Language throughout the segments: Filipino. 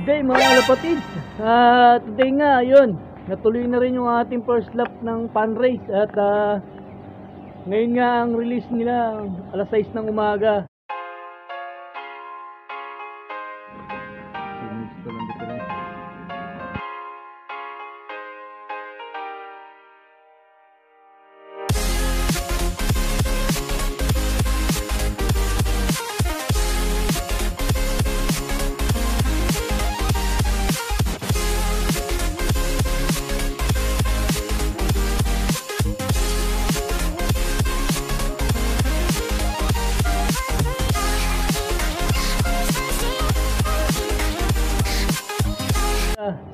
Day mga kalapatid, today nga, yun, natuloy na rin yung ating first lap ng fun race at ngayon nga ang release nila alas 6 ng umaga.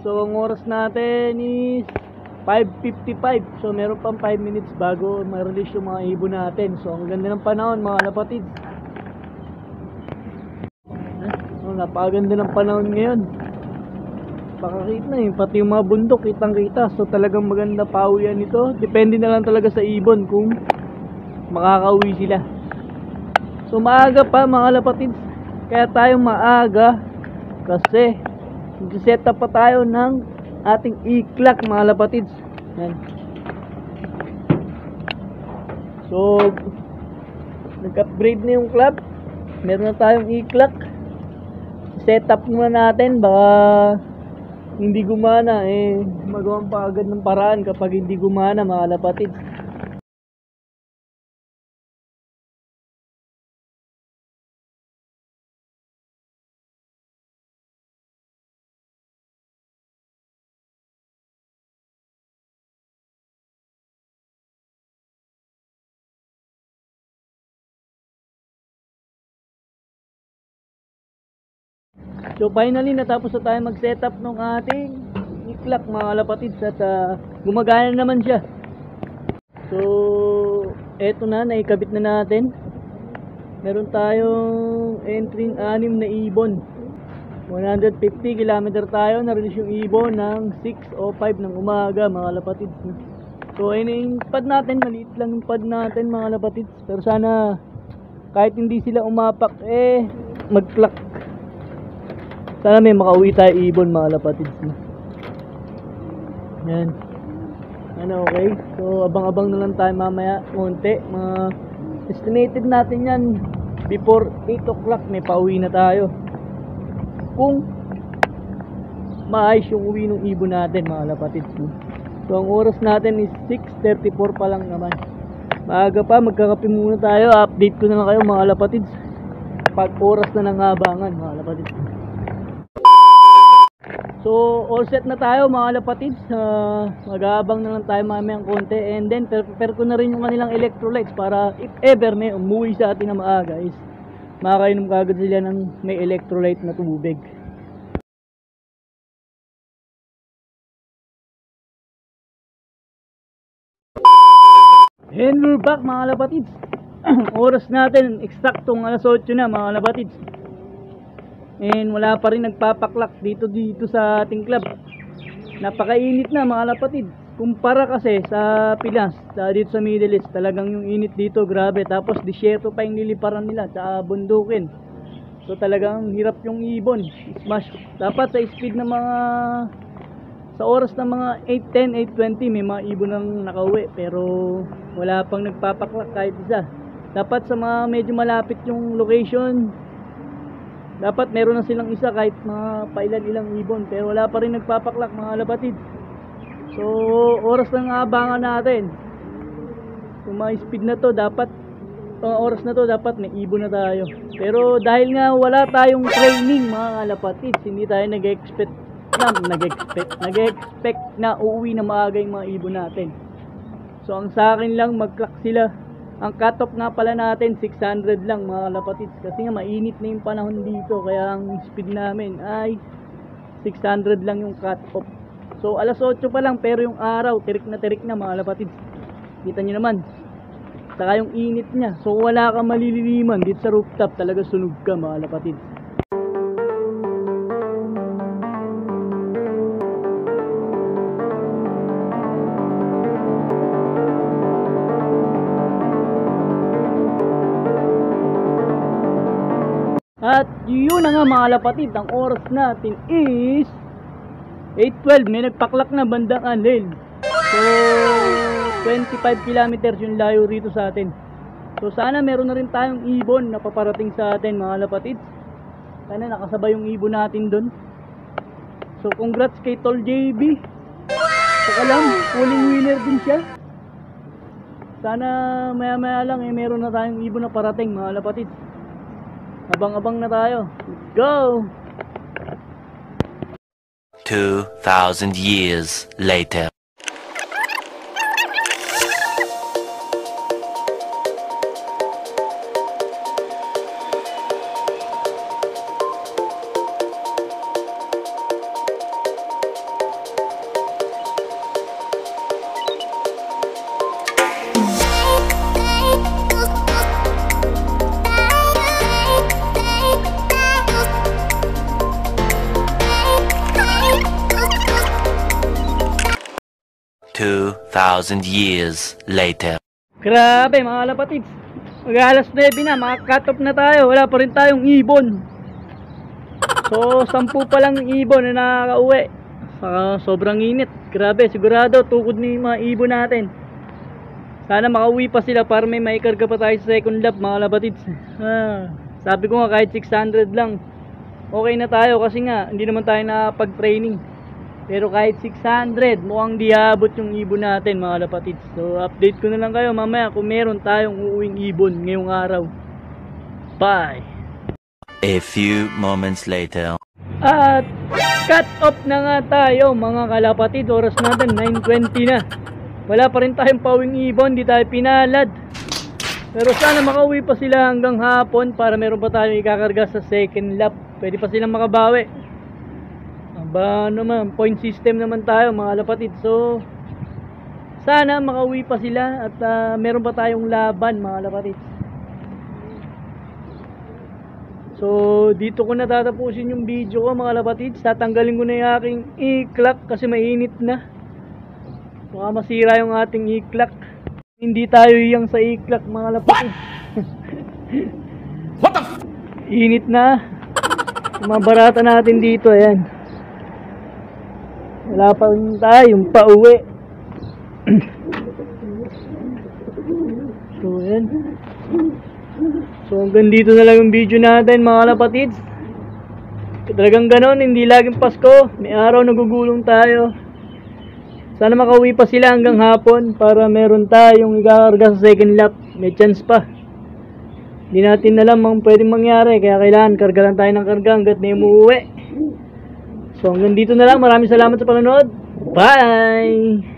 So ang oras natin is 5:55. So meron pang 5 minutes bago ma-release yung mga ibon natin. So ang ganda ng panahon mga kalapatid. Napakaganda ng panahon ngayon. Pakakita na yun, pati yung mga bundok kitang kita. So talagang maganda pauwian nito. Depende na lang talaga sa ibon kung makakauwi sila. So maaga pa mga kalapatid. Kaya tayo maaga kasi set up pa tayo ng ating e-clock mga lapatids. Yan. So nag-upgrade na yung club. Meron na tayong e-clock. Set up muna natin, baka hindi gumana magawan pa agad ng paraan kapag hindi gumana mga lapatids. So finally natapos na tayo mag-setup ng ating e-clock mga kalapatids at gumagana naman siya. So eto na, naikabit na natin. Meron tayong entry 6 na ibon. 150 km tayo, na-release yung ibon ng 6:05 ng umaga mga kalapatids. So ayun yung pad natin, maliit lang yung pad natin mga kalapatids. Pero sana kahit hindi sila umapak mag-clock. Sana may makauwi tayo ibon mga lapatids. Yan. Ano, okay? So abang-abang na lang tayo mamaya konti. Estimated natin yan before 8 o'clock may pauwi na tayo. Kung maayos yung uwi ng ibon natin mga lapatids. So ang oras natin is 6:34 pa lang naman. Maaga pa, magkakape muna tayo. Update ko na lang kayo mga lapatids pag oras na nangabangan mga lapatids. So all set na tayo mga lapatids. Mag-aabang na lang tayo mamayang konti. And then prepare ko na rin yung kanilang electrolytes para if ever may umuwi sa atin na maaga is makakainom kagad sila ng may electrolyte na tubig. And we're back mga lapatids. Oras natin eksaktong alas 8 na mga lapatids. And wala pa rin nagpapaklak dito sa ating club. Napakainit na mga lapatid. Kumpara kasi sa Pilas, dito sa Middle East, talagang yung init dito grabe. Tapos disyerto pa yung niliparan nila, tsaka bundukin. So talagang hirap yung ibon. Smash. Dapat sa speed ng sa oras ng mga 8:10, 8:20 may mga ibon nang nakauwi. Pero wala pang nagpapaklak kahit isa. Dapat sa mga medyo malapit yung location, dapat meron na silang isa kahit mga pailan-ilang ibon. Pero wala pa rin nagpapaklak mga lapatid. So oras lang abangan natin. Kung may speed na to, dapat oras na to dapat may ibon na tayo. Pero dahil nga wala tayong training mga lapatid, hindi tayo nag-expect na uuwi na maaga yung mga ibon natin. So ang sa akin lang mag-clock sila. Ang cut-off nga pala natin 600 lang mga lapatids. Kasi nga mainit na yung panahon dito. Kaya ang speed namin ay 600 lang yung cut-off. So alas 8 pa lang pero yung araw tirik na mga lapatids. Kita nyo naman. Saka yung init niya. So wala kang malililiman dito sa rooftop. Talaga sunog ka mga lapatids. At yun na nga mga kalapatid, ang oras natin is 8:12. May nagpaklak na bandang Anil. So 25 kilometers yung layo rito sa atin. So sana meron na rin tayong ibon na paparating sa atin mga kalapatid. Sana nakasabay yung ibon natin doon. So congrats kay Tol JB. Pakalam, pulling winner din siya. Sana maya maya lang meron na tayong ibon na parating mga kalapatid. Abang-abang na tayo. Let's go! 2,000 years later. Thousand years later. Grabe mga kalapatids, mag-alas 9 na, maka-cut off na tayo, wala pa rin tayong ibon. So 10 pa lang ibon na nakaka-uwi. Sobrang init, grabe, sigurado tukod na yung mga ibon natin. Sana makauwi pa sila para may maikarga pa tayo sa second lap mga kalapatids. Sabi ko nga kahit 600 lang okay na tayo kasi nga hindi naman tayo nakapag-training. Pero kahit 600, mukhang diabot yung ibon natin mga kalapatids. So update ko na lang kayo mamaya kung meron tayong uuwing ibon ngayong araw. Bye! A few moments later. At cut off na nga tayo mga kalapatid. Oras natin 9:20 na. Wala pa rin tayong pauwing ibon, di tayo pinalad. Pero sana makauwi pa sila hanggang hapon para meron pa tayong ikakarga sa second lap. Pwede pa silang makabawi. Ba naman, point system naman tayo mga kalapatid. So sana makauwi pa sila at meron pa tayong laban mga kalapatid. So dito ko na tatapusin yung video ko mga kalapatid. Tatanggalin ko na yung aking i-clock kasi mainit na. Baka masira yung ating i-clock. Hindi tayo iyang sa i-clock mga kalapatid. What the init na. Yung mga barata natin dito, ayan. Wala pa rin tayong pauwi. So yan. So hanggang dito na lang yung video natin mga kalapatids. Talagang ganon, hindi laging Pasko. May araw nagugulong tayo. Sana makauwi pa sila hanggang hapon para meron tayong ikakarga sa second lap. May chance pa. Hindi natin alam ang pwedeng mangyari. Kaya kailangan karga lang tayo ng karga hanggat na umuwi. So hanggang dito na lang. Maraming salamat sa panonood. Bye!